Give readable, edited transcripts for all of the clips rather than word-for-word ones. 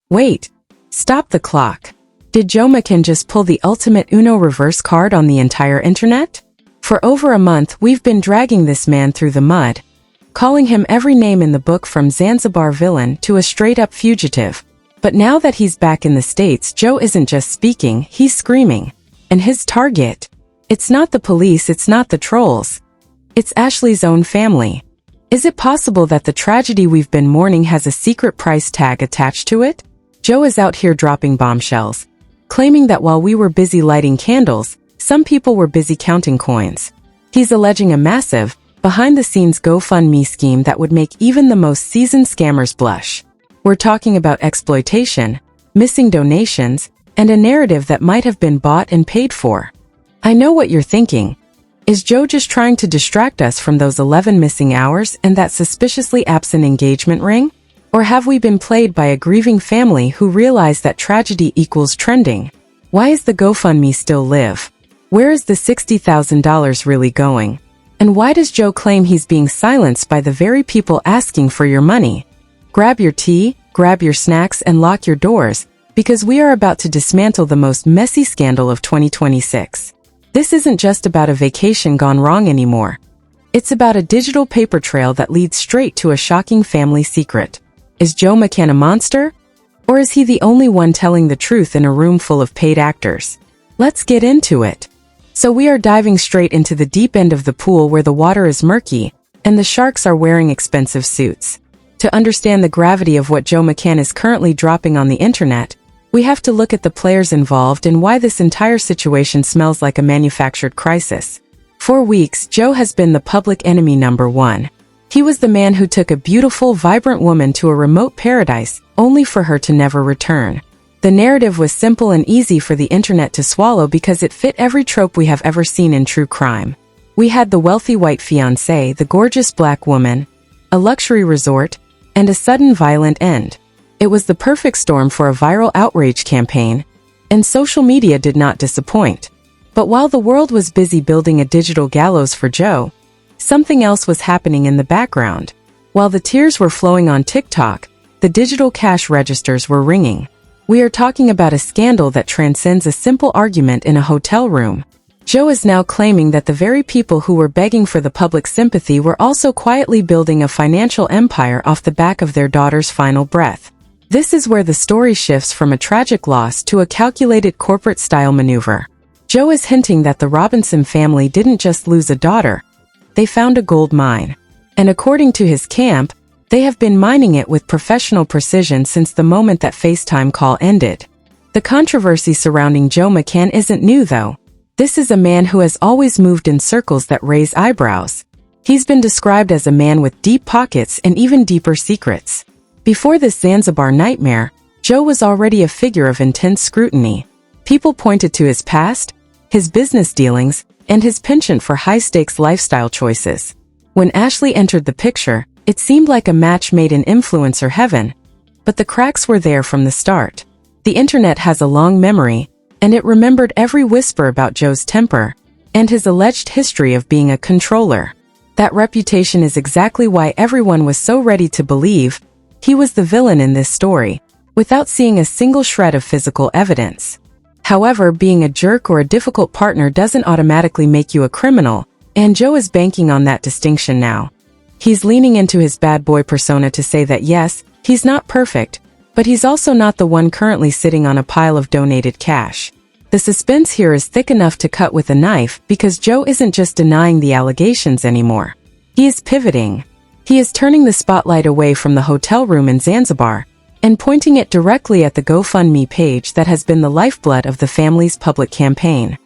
Wait. Stop the clock. Did Joe McCann just pull the ultimate Uno reverse card on the entire internet? For over a month, we've been dragging this man through the mud, calling him every name in the book from Zanzibar villain to a straight-up fugitive. But now that he's back in the States, Joe isn't just speaking, he's screaming. And his target? It's not the police, it's not the trolls. It's Ashley's own family. Is it possible that the tragedy we've been mourning has a secret price tag attached to it? Joe is out here dropping bombshells, claiming that while we were busy lighting candles, some people were busy counting coins. He's alleging a massive, behind-the-scenes GoFundMe scheme that would make even the most seasoned scammers blush. We're talking about exploitation, missing donations, and a narrative that might have been bought and paid for. I know what you're thinking. Is Joe just trying to distract us from those 11 missing hours and that suspiciously absent engagement ring? Or have we been played by a grieving family who realize that tragedy equals trending? Why is the GoFundMe still live? Where is the $60,000 really going? And why does Joe claim he's being silenced by the very people asking for your money? Grab your tea, grab your snacks, and lock your doors, because we are about to dismantle the most messy scandal of 2026. This isn't just about a vacation gone wrong anymore. It's about a digital paper trail that leads straight to a shocking family secret. Is Joe McCann a monster? Or is he the only one telling the truth in a room full of paid actors? Let's get into it. So we are diving straight into the deep end of the pool where the water is murky, and the sharks are wearing expensive suits. To understand the gravity of what Joe McCann is currently dropping on the internet, we have to look at the players involved and why this entire situation smells like a manufactured crisis. For weeks, Joe has been the public enemy number one. He was the man who took a beautiful, vibrant woman to a remote paradise, only for her to never return. The narrative was simple and easy for the internet to swallow because it fit every trope we have ever seen in true crime. We had the wealthy white fiancé, the gorgeous black woman, a luxury resort, and a sudden violent end. It was the perfect storm for a viral outrage campaign, and social media did not disappoint. But while the world was busy building a digital gallows for Joe, something else was happening in the background. While the tears were flowing on TikTok, the digital cash registers were ringing. We are talking about a scandal that transcends a simple argument in a hotel room. Joe is now claiming that the very people who were begging for the public sympathy were also quietly building a financial empire off the back of their daughter's final breath. This is where the story shifts from a tragic loss to a calculated corporate-style maneuver. Joe is hinting that the Robinson family didn't just lose a daughter, they found a gold mine. And according to his camp, they have been mining it with professional precision since the moment that FaceTime call ended. The controversy surrounding Joe McCann isn't new though. This is a man who has always moved in circles that raise eyebrows. He's been described as a man with deep pockets and even deeper secrets. Before this Zanzibar nightmare, Joe was already a figure of intense scrutiny. People pointed to his past, his business dealings, and his penchant for high-stakes lifestyle choices. When Ashley entered the picture, it seemed like a match made in influencer heaven, but the cracks were there from the start. The internet has a long memory, and it remembered every whisper about Joe's temper and his alleged history of being a controller. That reputation is exactly why everyone was so ready to believe he was the villain in this story, without seeing a single shred of physical evidence. However, being a jerk or a difficult partner doesn't automatically make you a criminal, and Joe is banking on that distinction now. He's leaning into his bad boy persona to say that yes, he's not perfect, but he's also not the one currently sitting on a pile of donated cash. The suspense here is thick enough to cut with a knife because Joe isn't just denying the allegations anymore. He is pivoting. He is turning the spotlight away from the hotel room in Zanzibar and pointing it directly at the GoFundMe page that has been the lifeblood of the family's public campaign.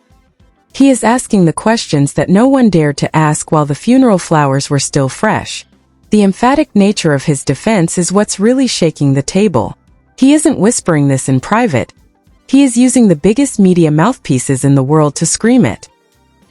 He is asking the questions that no one dared to ask while the funeral flowers were still fresh. The emphatic nature of his defense is what's really shaking the table. He isn't whispering this in private. He is using the biggest media mouthpieces in the world to scream it.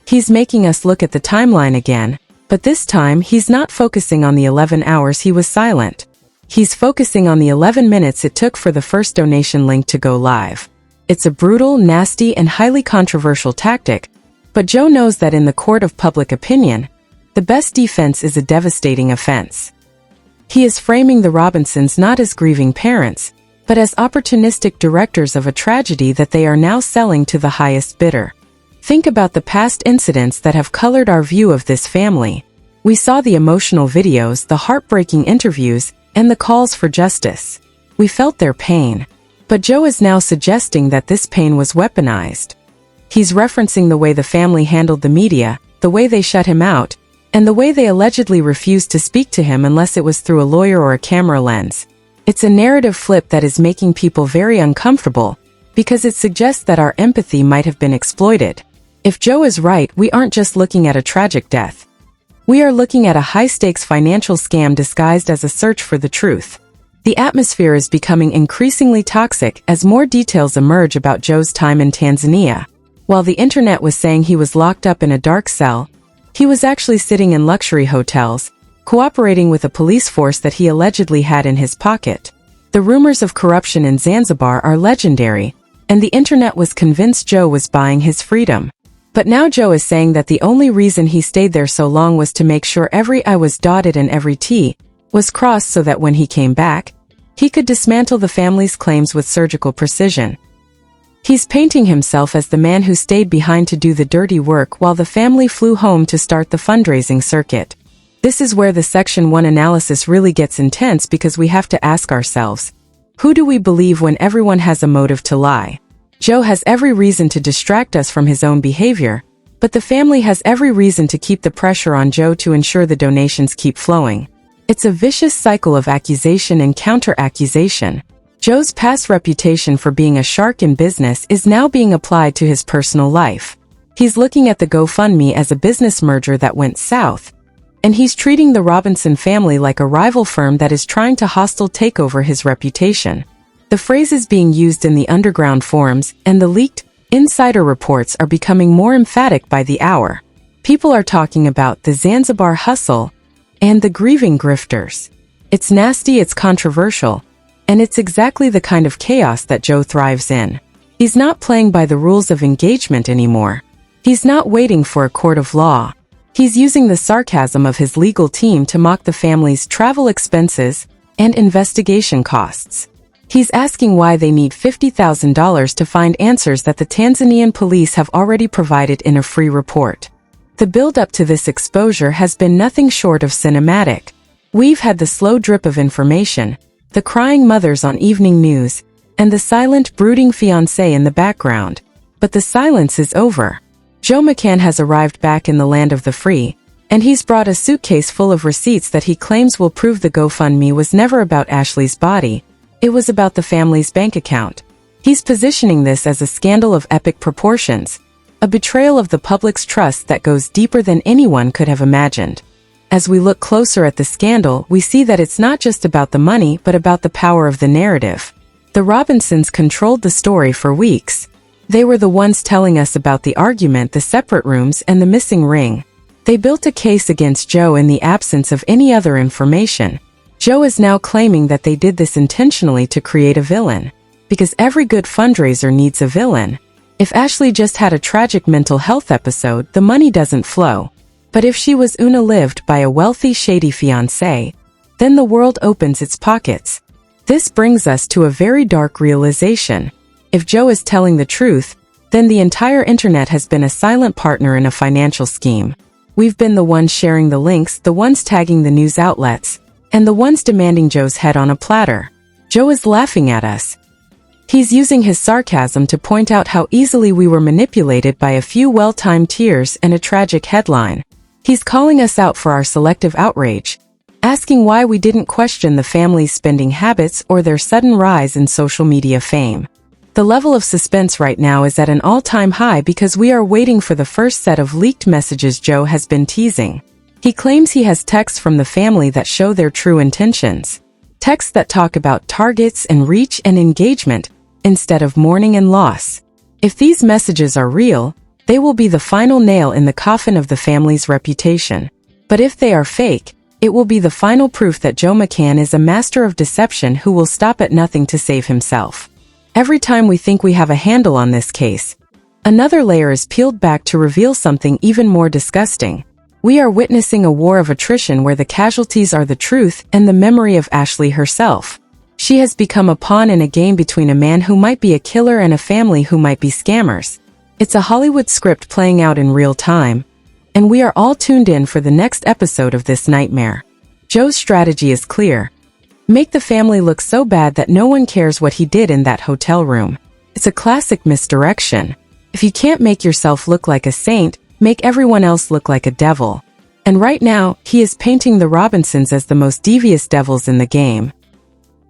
He's making us look at the timeline again, but this time he's not focusing on the 11 hours he was silent. He's focusing on the 11 minutes it took for the first donation link to go live. It's a brutal, nasty, and highly controversial tactic, but Joe knows that in the court of public opinion, the best defense is a devastating offense. He is framing the Robinsons not as grieving parents, but as opportunistic directors of a tragedy that they are now selling to the highest bidder. Think about the past incidents that have colored our view of this family. We saw the emotional videos, the heartbreaking interviews, and the calls for justice. We felt their pain. But Joe is now suggesting that this pain was weaponized. He's referencing the way the family handled the media, the way they shut him out, and the way they allegedly refused to speak to him unless it was through a lawyer or a camera lens. It's a narrative flip that is making people very uncomfortable, because it suggests that our empathy might have been exploited. If Joe is right, we aren't just looking at a tragic death. We are looking at a high-stakes financial scam disguised as a search for the truth. The atmosphere is becoming increasingly toxic as more details emerge about Joe's time in Tanzania. While the internet was saying he was locked up in a dark cell, he was actually sitting in luxury hotels, cooperating with a police force that he allegedly had in his pocket. The rumors of corruption in Zanzibar are legendary, and the internet was convinced Joe was buying his freedom. But now Joe is saying that the only reason he stayed there so long was to make sure every I was dotted and every T was crossed so that when he came back, he could dismantle the family's claims with surgical precision. He's painting himself as the man who stayed behind to do the dirty work while the family flew home to start the fundraising circuit. This is where the Section 1 analysis really gets intense because we have to ask ourselves, who do we believe when everyone has a motive to lie? Joe has every reason to distract us from his own behavior, but the family has every reason to keep the pressure on Joe to ensure the donations keep flowing. It's a vicious cycle of accusation and counter-accusation. Joe's past reputation for being a shark in business is now being applied to his personal life. He's looking at the GoFundMe as a business merger that went south, and he's treating the Robinson family like a rival firm that is trying to hostile take over his reputation. The phrases being used in the underground forums and the leaked insider reports are becoming more emphatic by the hour. People are talking about the Zanzibar hustle and the grieving grifters. It's nasty, it's controversial, and it's exactly the kind of chaos that Joe thrives in. He's not playing by the rules of engagement anymore. He's not waiting for a court of law. He's using the sarcasm of his legal team to mock the family's travel expenses and investigation costs. He's asking why they need $50,000 to find answers that the Tanzanian police have already provided in a free report. The build-up to this exposure has been nothing short of cinematic. We've had the slow drip of information, the crying mothers on evening news, and the silent, brooding fiancé in the background. But the silence is over. Joe McCann has arrived back in the land of the free, and he's brought a suitcase full of receipts that he claims will prove the GoFundMe was never about Ashley's body. It was about the family's bank account. He's positioning this as a scandal of epic proportions, a betrayal of the public's trust that goes deeper than anyone could have imagined. As we look closer at the scandal, we see that it's not just about the money but about the power of the narrative. The Robinsons controlled the story for weeks. They were the ones telling us about the argument, the separate rooms, and the missing ring. They built a case against Joe in the absence of any other information. Joe is now claiming that they did this intentionally to create a villain. Because every good fundraiser needs a villain. If Ashley just had a tragic mental health episode, the money doesn't flow. But if she was lived by a wealthy, shady fiancé, then the world opens its pockets. This brings us to a very dark realization. If Joe is telling the truth, then the entire internet has been a silent partner in a financial scheme. We've been the ones sharing the links, the ones tagging the news outlets, and the ones demanding Joe's head on a platter. Joe is laughing at us. He's using his sarcasm to point out how easily we were manipulated by a few well-timed tears and a tragic headline. He's calling us out for our selective outrage, asking why we didn't question the family's spending habits or their sudden rise in social media fame. The level of suspense right now is at an all-time high because we are waiting for the first set of leaked messages Joe has been teasing. He claims he has texts from the family that show their true intentions. Texts that talk about targets and reach and engagement, instead of mourning and loss. If these messages are real, they will be the final nail in the coffin of the family's reputation. But if they are fake, it will be the final proof that Joe McCann is a master of deception who will stop at nothing to save himself. Every time we think we have a handle on this case, another layer is peeled back to reveal something even more disgusting. We are witnessing a war of attrition where the casualties are the truth and the memory of Ashley herself. She has become a pawn in a game between a man who might be a killer and a family who might be scammers. It's a Hollywood script playing out in real time, and we are all tuned in for the next episode of this nightmare. Joe's strategy is clear. Make the family look so bad that no one cares what he did in that hotel room. It's a classic misdirection. If you can't make yourself look like a saint, make everyone else look like a devil. And right now, he is painting the Robinsons as the most devious devils in the game.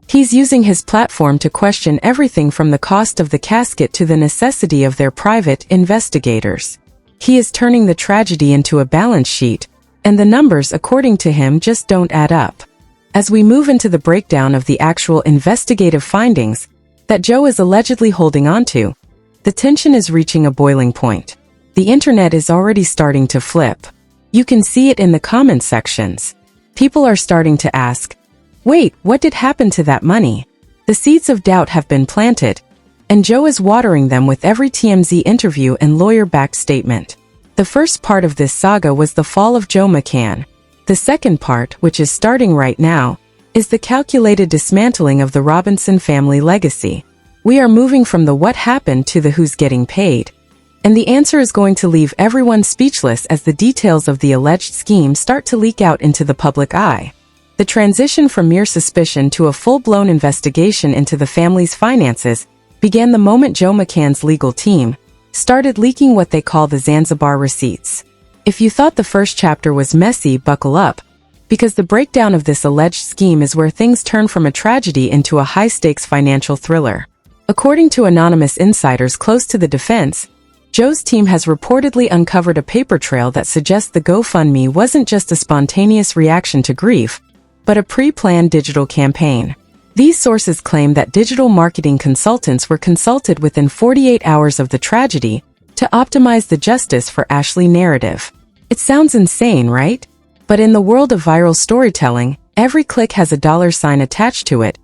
He's using his platform to question everything from the cost of the casket to the necessity of their private investigators. He is turning the tragedy into a balance sheet, and the numbers, according to him, just don't add up. As we move into the breakdown of the actual investigative findings that Joe is allegedly holding onto, the tension is reaching a boiling point. The internet is already starting to flip. You can see it in the comment sections. People are starting to ask, wait, what did happen to that money? The seeds of doubt have been planted, and Joe is watering them with every TMZ interview and lawyer-backed statement. The first part of this saga was the fall of Joe McCann. The second part, which is starting right now, is the calculated dismantling of the Robinson family legacy. We are moving from the what happened to the who's getting paid. And the answer is going to leave everyone speechless as the details of the alleged scheme start to leak out into the public eye. The transition from mere suspicion to a full-blown investigation into the family's finances began the moment Joe McCann's legal team started leaking what they call the Zanzibar receipts. If you thought the first chapter was messy, buckle up, because the breakdown of this alleged scheme is where things turn from a tragedy into a high-stakes financial thriller. According to anonymous insiders close to the defense, Joe's team has reportedly uncovered a paper trail that suggests the GoFundMe wasn't just a spontaneous reaction to grief, but a pre-planned digital campaign. These sources claim that digital marketing consultants were consulted within 48 hours of the tragedy to optimize the justice for Ashley narrative. It sounds insane, right? But in the world of viral storytelling, every click has a dollar sign attached to it,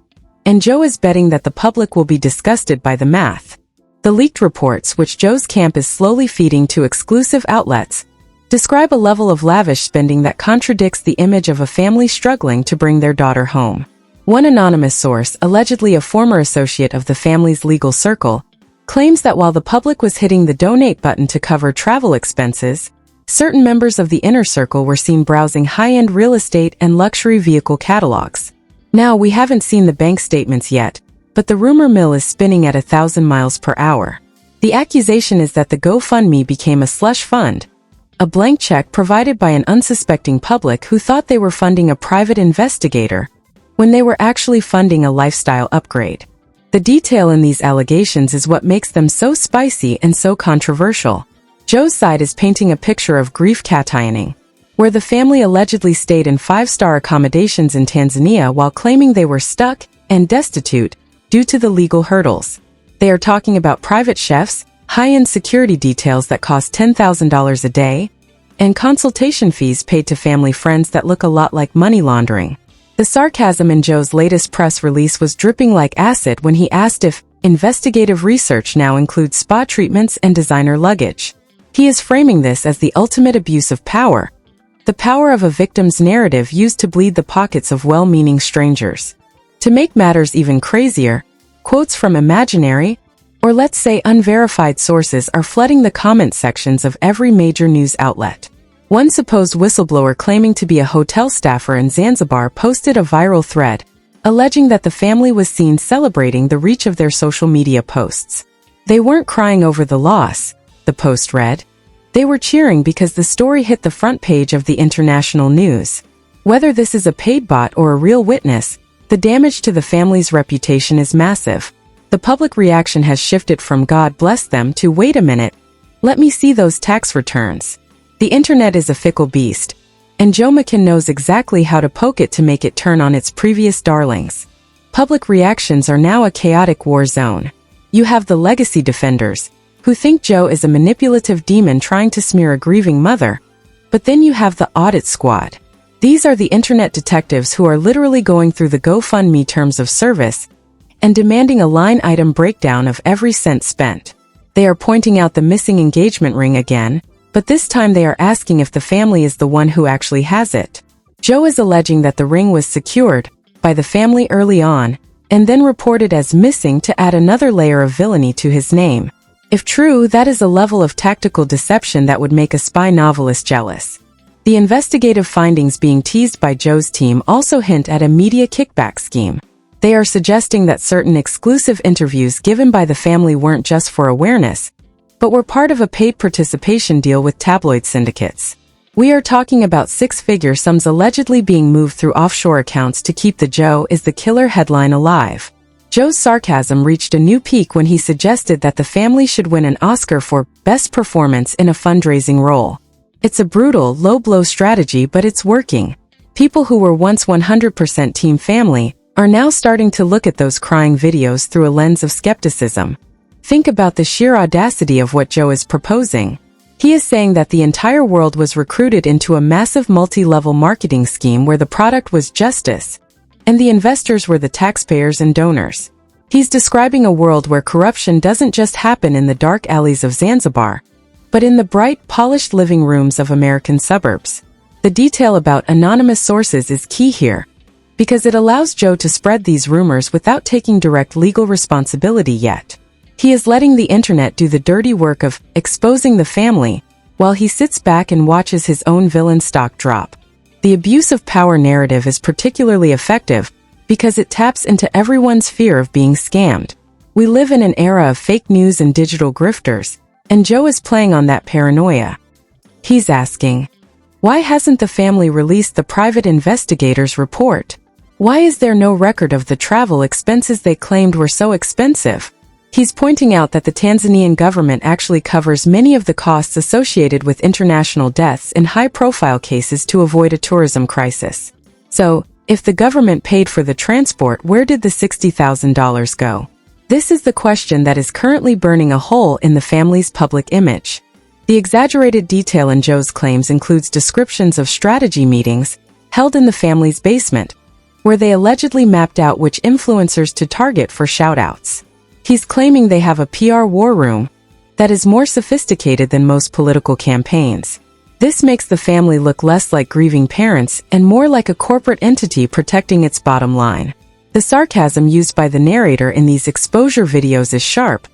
and Joe is betting that the public will be disgusted by the math. The leaked reports, which Joe's camp is slowly feeding to exclusive outlets, describe a level of lavish spending that contradicts the image of a family struggling to bring their daughter home. One anonymous source, allegedly a former associate of the family's legal circle, claims that while the public was hitting the donate button to cover travel expenses, certain members of the inner circle were seen browsing high-end real estate and luxury vehicle catalogs. Now, we haven't seen the bank statements yet, but the rumor mill is spinning at 1,000 miles per hour. The accusation is that the GoFundMe became a slush fund, a blank check provided by an unsuspecting public who thought they were funding a private investigator, when they were actually funding a lifestyle upgrade. The detail in these allegations is what makes them so spicy and so controversial. Joe's side is painting a picture of grief cationing, where the family allegedly stayed in 5-star accommodations in Tanzania while claiming they were stuck and destitute due to the legal hurdles. They are talking about private chefs, high-end security details that cost $10,000 a day, and consultation fees paid to family friends that look a lot like money laundering. The sarcasm in Joe's latest press release was dripping like acid when he asked if investigative research now includes spa treatments and designer luggage. He is framing this as the ultimate abuse of power, the power of a victim's narrative used to bleed the pockets of well-meaning strangers. To make matters even crazier, quotes from imaginary, or let's say unverified sources are flooding the comment sections of every major news outlet. One supposed whistleblower claiming to be a hotel staffer in Zanzibar posted a viral thread, alleging that the family was seen celebrating the reach of their social media posts. They weren't crying over the loss, the post read. They were cheering because the story hit the front page of the international news. Whether this is a paid bot or a real witness, the damage to the family's reputation is massive. The public reaction has shifted from God bless them to wait a minute, let me see those tax returns. The internet is a fickle beast, and Joe McCann knows exactly how to poke it to make it turn on its previous darlings. Public reactions are now a chaotic war zone. You have the legacy defenders, who think Joe is a manipulative demon trying to smear a grieving mother, but then you have the audit squad. These are the internet detectives who are literally going through the GoFundMe terms of service and demanding a line-item breakdown of every cent spent. They are pointing out the missing engagement ring again, but this time they are asking if the family is the one who actually has it. Joe is alleging that the ring was secured by the family early on, and then reported as missing to add another layer of villainy to his name. If true, that is a level of tactical deception that would make a spy novelist jealous. The investigative findings being teased by Joe's team also hint at a media kickback scheme. They are suggesting that certain exclusive interviews given by the family weren't just for awareness, but were part of a paid participation deal with tabloid syndicates. We are talking about six-figure sums allegedly being moved through offshore accounts to keep the "Joe is the killer" headline alive. Joe's sarcasm reached a new peak when he suggested that the family should win an Oscar for Best Performance in a Fundraising Role. It's a brutal, low-blow strategy, but it's working. People who were once 100% Team Family are now starting to look at those crying videos through a lens of skepticism. Think about the sheer audacity of what Joe is proposing. He is saying that the entire world was recruited into a massive multi-level marketing scheme where the product was justice, and the investors were the taxpayers and donors. He's describing a world where corruption doesn't just happen in the dark alleys of Zanzibar, but in the bright, polished living rooms of American suburbs. The detail about anonymous sources is key here, because it allows Joe to spread these rumors without taking direct legal responsibility yet. He is letting the internet do the dirty work of exposing the family, while he sits back and watches his own villain stock drop. The abuse of power narrative is particularly effective because it taps into everyone's fear of being scammed. We live in an era of fake news and digital grifters, and Joe is playing on that paranoia. He's asking, why hasn't the family released the private investigator's report? Why is there no record of the travel expenses they claimed were so expensive? He's pointing out that the Tanzanian government actually covers many of the costs associated with international deaths in high-profile cases to avoid a tourism crisis. So, if the government paid for the transport, where did the $60,000 go? This is the question that is currently burning a hole in the family's public image. The exaggerated detail in Joe's claims includes descriptions of strategy meetings held in the family's basement, where they allegedly mapped out which influencers to target for shout-outs. He's claiming they have a PR war room that is more sophisticated than most political campaigns. This makes the family look less like grieving parents and more like a corporate entity protecting its bottom line. The sarcasm used by the narrator in these exposure videos is sharp,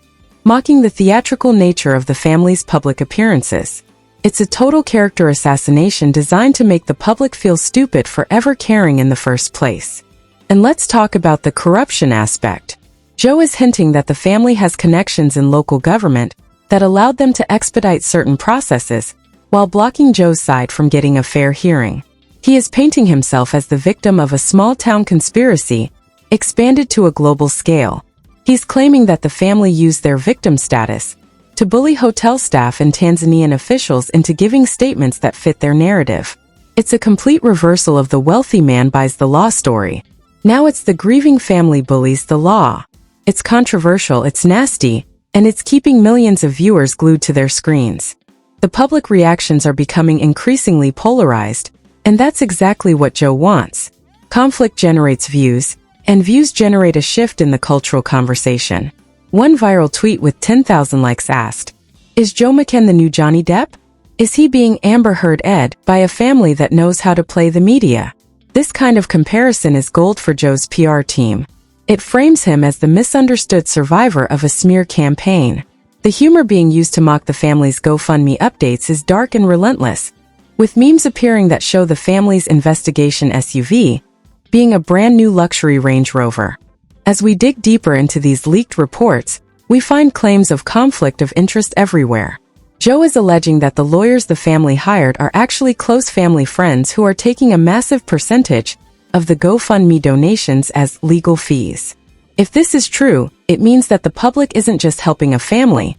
mocking the theatrical nature of the family's public appearances. It's a total character assassination designed to make the public feel stupid for ever caring in the first place. And let's talk about the corruption aspect. Joe is hinting that the family has connections in local government that allowed them to expedite certain processes, while blocking Joe's side from getting a fair hearing. He is painting himself as the victim of a small-town conspiracy, expanded to a global scale. He's claiming that the family used their victim status to bully hotel staff and Tanzanian officials into giving statements that fit their narrative. It's a complete reversal of the wealthy man buys the law story. Now it's the grieving family bullies the law. It's controversial, it's nasty, and it's keeping millions of viewers glued to their screens. The public reactions are becoming increasingly polarized, and that's exactly what Joe wants. Conflict generates views, and views generate a shift in the cultural conversation. One viral tweet with 10,000 likes asked, "Is Joe McCann the new Johnny Depp? Is he being Amber Heard-ed by a family that knows how to play the media?" This kind of comparison is gold for Joe's PR team. It frames him as the misunderstood survivor of a smear campaign. The humor being used to mock the family's GoFundMe updates is dark and relentless, with memes appearing that show the family's investigation SUV being a brand new luxury Range Rover. As we dig deeper into these leaked reports, we find claims of conflict of interest everywhere. Joe is alleging that the lawyers the family hired are actually close family friends who are taking a massive percentage of the GoFundMe donations as legal fees. If this is true, it means that the public isn't just helping a family.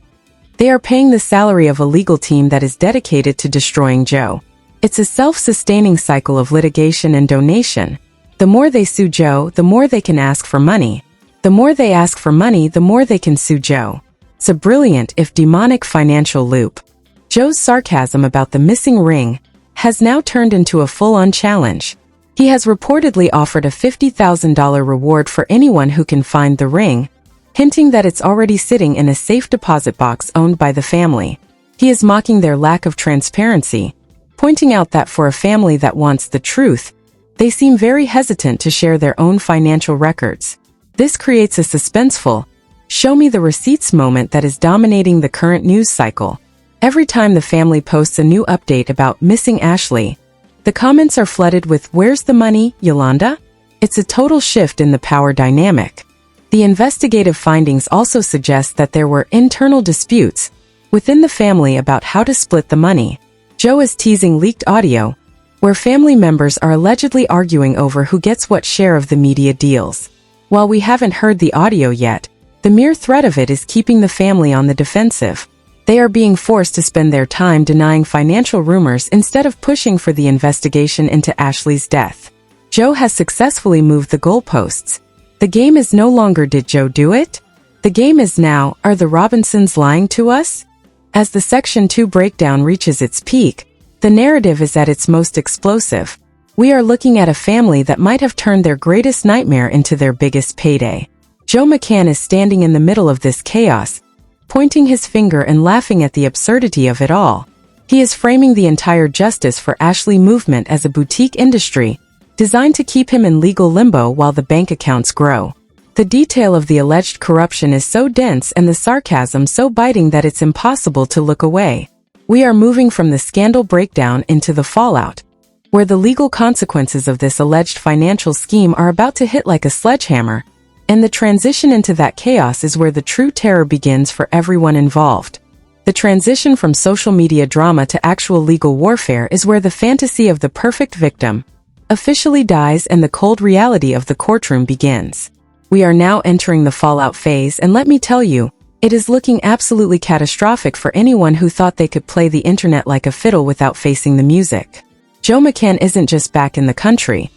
They are paying the salary of a legal team that is dedicated to destroying Joe. It's a self-sustaining cycle of litigation and donation. The more they sue Joe, the more they can ask for money. The more they ask for money, the more they can sue Joe. It's a brilliant, if demonic, financial loop. Joe's sarcasm about the missing ring has now turned into a full-on challenge. He has reportedly offered a $50,000 reward for anyone who can find the ring, hinting that it's already sitting in a safe deposit box owned by the family. He is mocking their lack of transparency, pointing out that for a family that wants the truth, they seem very hesitant to share their own financial records. This creates a suspenseful, show me the receipts moment that is dominating the current news cycle. Every time the family posts a new update about missing Ashley, the comments are flooded with, "Where's the money, Yolanda?" It's a total shift in the power dynamic. The investigative findings also suggest that there were internal disputes within the family about how to split the money. Joe is teasing leaked audio, where family members are allegedly arguing over who gets what share of the media deals. While we haven't heard the audio yet, the mere threat of it is keeping the family on the defensive. They are being forced to spend their time denying financial rumors instead of pushing for the investigation into Ashley's death. Joe has successfully moved the goalposts. The game is no longer "Did Joe do it?" The game is now, "Are the Robinsons lying to us?" As the Section 2 breakdown reaches its peak, the narrative is at its most explosive. We are looking at a family that might have turned their greatest nightmare into their biggest payday. Joe McCann is standing in the middle of this chaos, pointing his finger and laughing at the absurdity of it all. He is framing the entire Justice for Ashley movement as a boutique industry, designed to keep him in legal limbo while the bank accounts grow. The detail of the alleged corruption is so dense and the sarcasm so biting that it's impossible to look away. We are moving from the scandal breakdown into the fallout, where the legal consequences of this alleged financial scheme are about to hit like a sledgehammer, and the transition into that chaos is where the true terror begins for everyone involved. The transition from social media drama to actual legal warfare is where the fantasy of the perfect victim officially dies and the cold reality of the courtroom begins. We are now entering the fallout phase, and let me tell you, it is looking absolutely catastrophic for anyone who thought they could play the internet like a fiddle without facing the music. Joe McCann isn't just back in the country.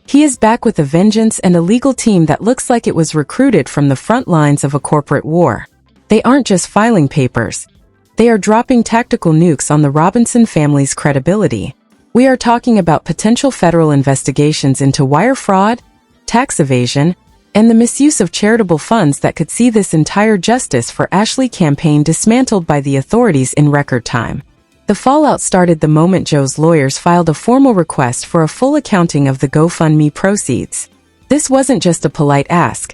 He is back with a vengeance and a legal team that looks like it was recruited from the front lines of a corporate war. They aren't just filing papers. They are dropping tactical nukes on the Robinson family's credibility. We are talking about potential federal investigations into wire fraud, tax evasion, and the misuse of charitable funds that could see this entire Justice for Ashley campaign dismantled by the authorities in record time. The fallout started the moment Joe's lawyers filed a formal request for a full accounting of the GoFundMe proceeds. This wasn't just a polite ask.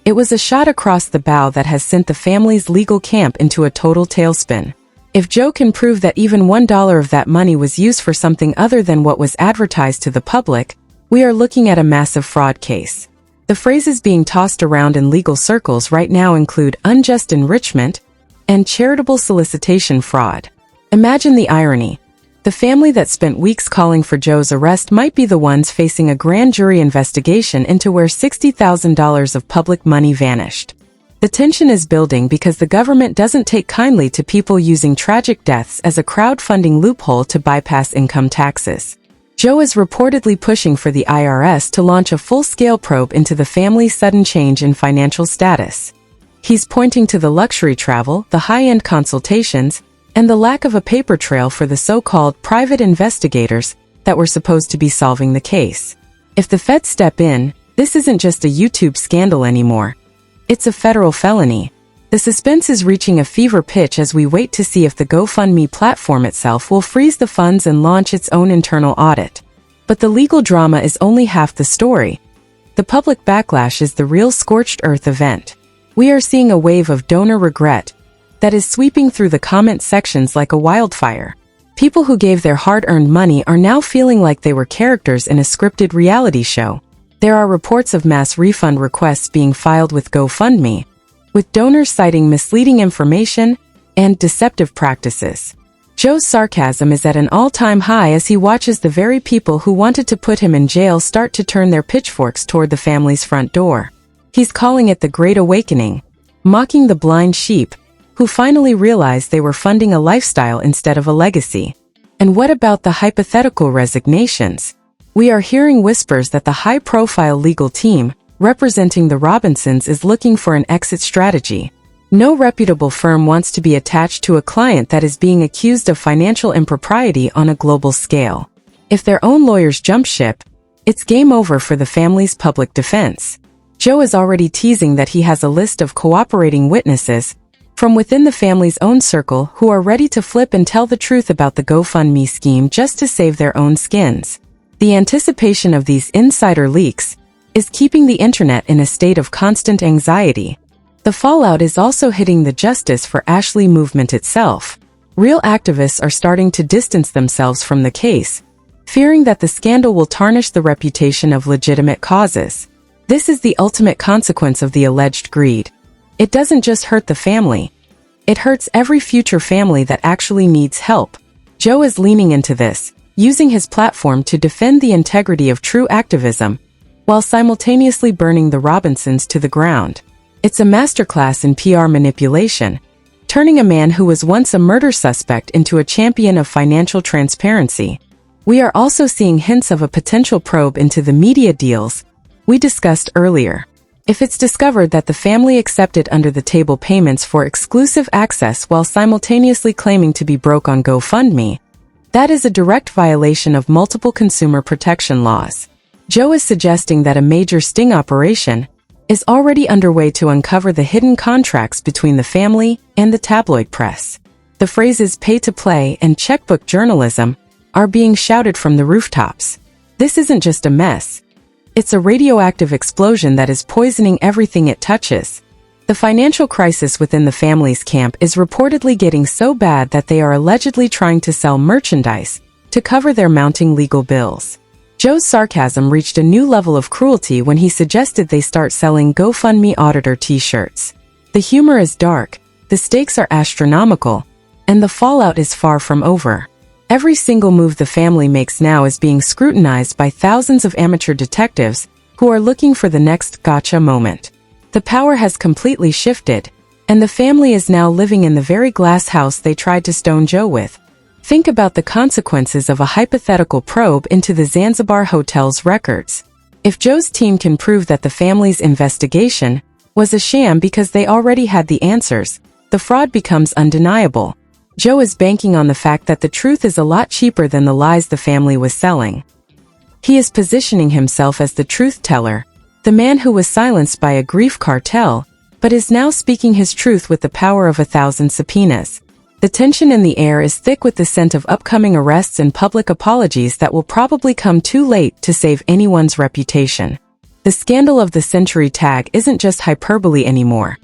It was a shot across the bow that has sent the family's legal camp into a total tailspin. If Joe can prove that even $1 of that money was used for something other than what was advertised to the public, we are looking at a massive fraud case. The phrases being tossed around in legal circles right now include unjust enrichment and charitable solicitation fraud. Imagine the irony. The family that spent weeks calling for Joe's arrest might be the ones facing a grand jury investigation into where $60,000 of public money vanished. The tension is building because the government doesn't take kindly to people using tragic deaths as a crowdfunding loophole to bypass income taxes. Joe is reportedly pushing for the IRS to launch a full-scale probe into the family's sudden change in financial status. He's pointing to the luxury travel, the high-end consultations, and the lack of a paper trail for the so-called private investigators that were supposed to be solving the case. If the feds step in, this isn't just a YouTube scandal anymore. It's a federal felony. The suspense is reaching a fever pitch as we wait to see if the GoFundMe platform itself will freeze the funds and launch its own internal audit. But the legal drama is only half the story. The public backlash is the real scorched earth event. We are seeing a wave of donor regret that is sweeping through the comment sections like a wildfire. People who gave their hard-earned money are now feeling like they were characters in a scripted reality show. There are reports of mass refund requests being filed with GoFundMe, with donors citing misleading information and deceptive practices. Joe's sarcasm is at an all-time high as he watches the very people who wanted to put him in jail start to turn their pitchforks toward the family's front door. He's calling it the Great Awakening, mocking the blind sheep who finally realized they were funding a lifestyle instead of a legacy. And what about the hypothetical resignations? We are hearing whispers that the high-profile legal team representing the Robinsons is looking for an exit strategy. No reputable firm wants to be attached to a client that is being accused of financial impropriety on a global scale. If their own lawyers jump ship, it's game over for the family's public defense. Joe is already teasing that he has a list of cooperating witnesses from within the family's own circle who are ready to flip and tell the truth about the GoFundMe scheme just to save their own skins. The anticipation of these insider leaks is keeping the internet in a state of constant anxiety. The fallout is also hitting the Justice for Ashley movement itself. Real activists are starting to distance themselves from the case, fearing that the scandal will tarnish the reputation of legitimate causes. This is the ultimate consequence of the alleged greed. It doesn't just hurt the family. It hurts every future family that actually needs help. Joe is leaning into this, using his platform to defend the integrity of true activism, while simultaneously burning the Robinsons to the ground. It's a masterclass in PR manipulation, turning a man who was once a murder suspect into a champion of financial transparency. We are also seeing hints of a potential probe into the media deals we discussed earlier. If it's discovered that the family accepted under-the-table payments for exclusive access while simultaneously claiming to be broke on GoFundMe, that is a direct violation of multiple consumer protection laws. Joe is suggesting that a major sting operation is already underway to uncover the hidden contracts between the family and the tabloid press. The phrases pay-to-play and checkbook journalism are being shouted from the rooftops. This isn't just a mess. It's a radioactive explosion that is poisoning everything it touches. The financial crisis within the family's camp is reportedly getting so bad that they are allegedly trying to sell merchandise to cover their mounting legal bills. Joe's sarcasm reached a new level of cruelty when he suggested they start selling GoFundMe auditor t-shirts. The humor is dark, the stakes are astronomical, and the fallout is far from over. Every single move the family makes now is being scrutinized by thousands of amateur detectives who are looking for the next gotcha moment. The power has completely shifted, and the family is now living in the very glass house they tried to stone Joe with. Think about the consequences of a hypothetical probe into the Zanzibar hotel's records. If Joe's team can prove that the family's investigation was a sham because they already had the answers, the fraud becomes undeniable. Joe is banking on the fact that the truth is a lot cheaper than the lies the family was selling. He is positioning himself as the truth teller, the man who was silenced by a grief cartel, but is now speaking his truth with the power of 1,000 subpoenas. The tension in the air is thick with the scent of upcoming arrests and public apologies that will probably come too late to save anyone's reputation. The scandal of the century tag isn't just hyperbole anymore.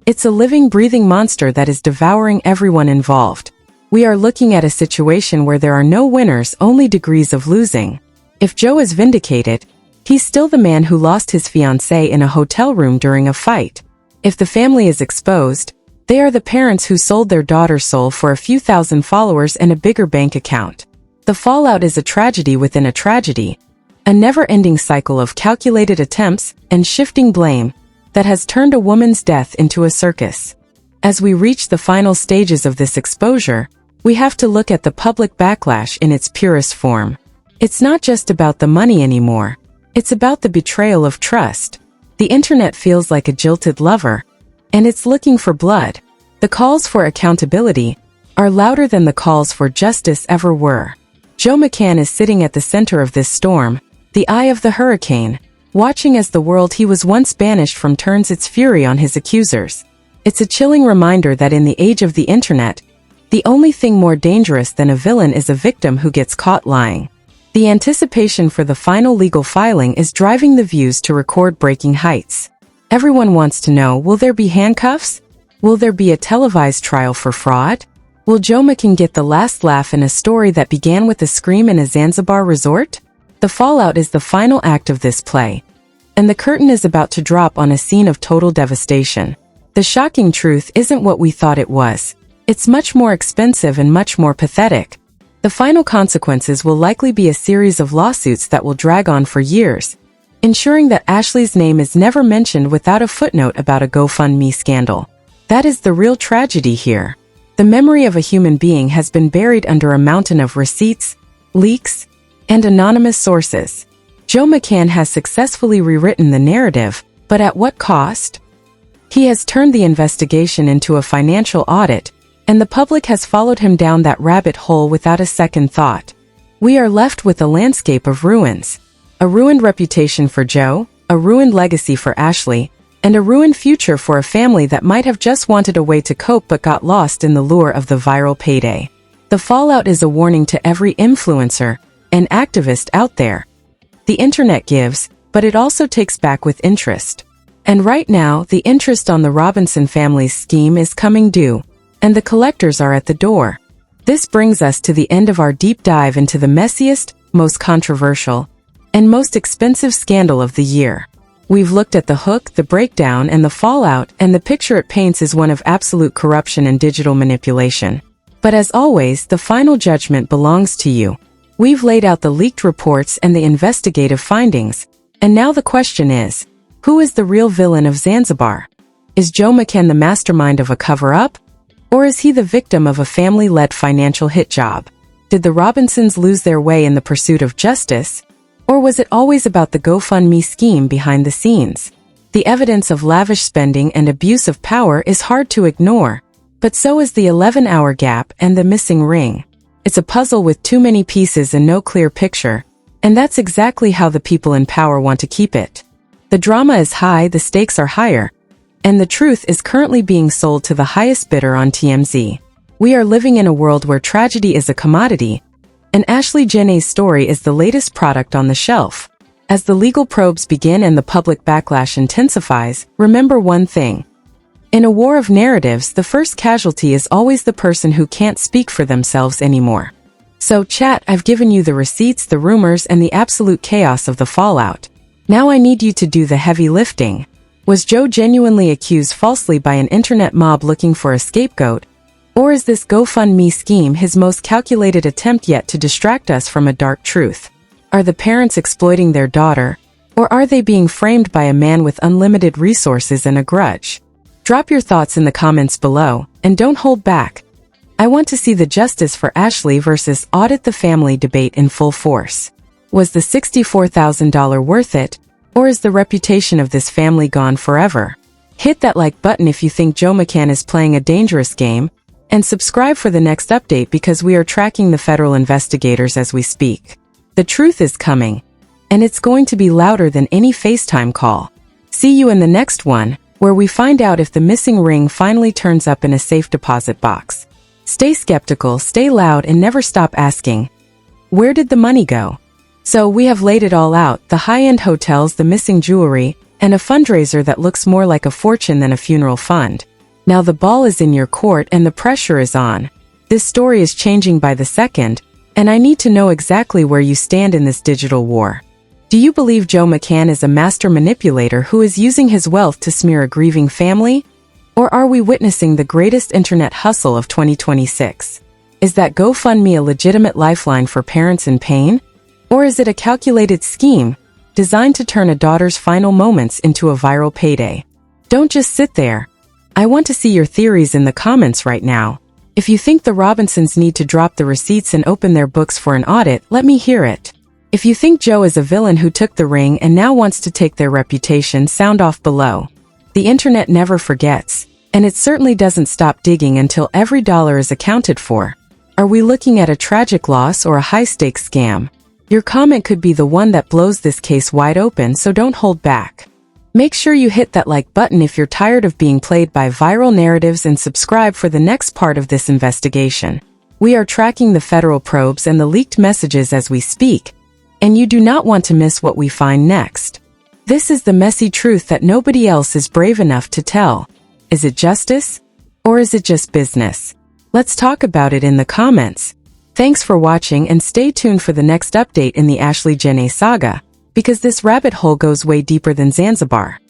It's a living, breathing monster that is devouring everyone involved. We are looking at a situation where there are no winners, only degrees of losing. If Joe is vindicated, he's still the man who lost his fiancée in a hotel room during a fight. If the family is exposed, they are the parents who sold their daughter's soul for a few thousand followers and a bigger bank account. The fallout is a tragedy within a tragedy, a never-ending cycle of calculated attempts and shifting blame that has turned a woman's death into a circus. As we reach the final stages of this exposure, we have to look at the public backlash in its purest form. It's not just about the money anymore. It's about the betrayal of trust. The internet feels like a jilted lover, and it's looking for blood. The calls for accountability are louder than the calls for justice ever were. Joe McCann is sitting at the center of this storm, the eye of the hurricane, watching as the world he was once banished from turns its fury on his accusers. It's a chilling reminder that in the age of the internet, the only thing more dangerous than a villain is a victim who gets caught lying. The anticipation for the final legal filing is driving the views to record-breaking heights. Everyone wants to know, will there be handcuffs? Will there be a televised trial for fraud? Will Joe McCann get the last laugh in a story that began with a scream in a Zanzibar resort? The fallout is the final act of this play, and the curtain is about to drop on a scene of total devastation. The shocking truth isn't what we thought it was. It's much more expensive and much more pathetic. The final consequences will likely be a series of lawsuits that will drag on for years, ensuring that Ashley's name is never mentioned without a footnote about a GoFundMe scandal. That is the real tragedy here. The memory of a human being has been buried under a mountain of receipts, leaks, and anonymous sources. Joe McCann has successfully rewritten the narrative, but at what cost? He has turned the investigation into a financial audit, and the public has followed him down that rabbit hole without a second thought. We are left with a landscape of ruins. A ruined reputation for Joe, a ruined legacy for Ashley, and a ruined future for a family that might have just wanted a way to cope but got lost in the lure of the viral payday. The fallout is a warning to every influencer and activist out there. The internet gives, but it also takes back with interest. And right now, the interest on the Robinson family's scheme is coming due, and the collectors are at the door. This brings us to the end of our deep dive into the messiest, most controversial, and most expensive scandal of the year. We've looked at the hook, the breakdown, and the fallout, and the picture it paints is one of absolute corruption and digital manipulation. But as always, the final judgment belongs to you. We've laid out the leaked reports and the investigative findings, and now the question is, who is the real villain of Zanzibar? Is Joe McCann the mastermind of a cover-up? Or is he the victim of a family-led financial hit job? Did the Robinsons lose their way in the pursuit of justice? Or was it always about the GoFundMe scheme behind the scenes? The evidence of lavish spending and abuse of power is hard to ignore, but so is the 11-hour gap and the missing ring. It's a puzzle with too many pieces and no clear picture, and that's exactly how the people in power want to keep it. The drama is high, the stakes are higher, and the truth is currently being sold to the highest bidder on TMZ. We are living in a world where tragedy is a commodity, and Ashley Jenney's story is the latest product on the shelf. As the legal probes begin and the public backlash intensifies, remember one thing. In a war of narratives, the first casualty is always the person who can't speak for themselves anymore. So chat, I've given you the receipts, the rumors, and the absolute chaos of the fallout. Now I need you to do the heavy lifting. Was Joe genuinely accused falsely by an internet mob looking for a scapegoat? Or is this GoFundMe scheme his most calculated attempt yet to distract us from a dark truth? Are the parents exploiting their daughter? Or are they being framed by a man with unlimited resources and a grudge? Drop your thoughts in the comments below, and don't hold back. I want to see the justice for Ashley versus Audit the Family debate in full force. Was the $64,000 worth it, or is the reputation of this family gone forever? Hit that like button if you think Joe McCann is playing a dangerous game, and subscribe for the next update because we are tracking the federal investigators as we speak. The truth is coming, and it's going to be louder than any FaceTime call. See you in the next one, where we find out if the missing ring finally turns up in a safe deposit box. Stay skeptical, stay loud, and never stop asking, where did the money go? So we have laid it all out, the high-end hotels, the missing jewelry, and a fundraiser that looks more like a fortune than a funeral fund. Now the ball is in your court and the pressure is on. This story is changing by the second, and I need to know exactly where you stand in this digital war. Do you believe Joe McCann is a master manipulator who is using his wealth to smear a grieving family? Or are we witnessing the greatest internet hustle of 2026? Is that GoFundMe a legitimate lifeline for parents in pain? Or is it a calculated scheme, designed to turn a daughter's final moments into a viral payday? Don't just sit there. I want to see your theories in the comments right now. If you think the Robinsons need to drop the receipts and open their books for an audit, let me hear it. If you think Joe is a villain who took the ring and now wants to take their reputation, sound off below. The internet never forgets, and it certainly doesn't stop digging until every dollar is accounted for. Are we looking at a tragic loss or a high-stakes scam? Your comment could be the one that blows this case wide open, so don't hold back. Make sure you hit that like button if you're tired of being played by viral narratives and subscribe for the next part of this investigation. We are tracking the federal probes and the leaked messages as we speak, and you do not want to miss what we find next. This is the messy truth that nobody else is brave enough to tell. Is it justice? Or is it just business? Let's talk about it in the comments. Thanks for watching and stay tuned for the next update in the Ashley Jenney saga, because this rabbit hole goes way deeper than Zanzibar.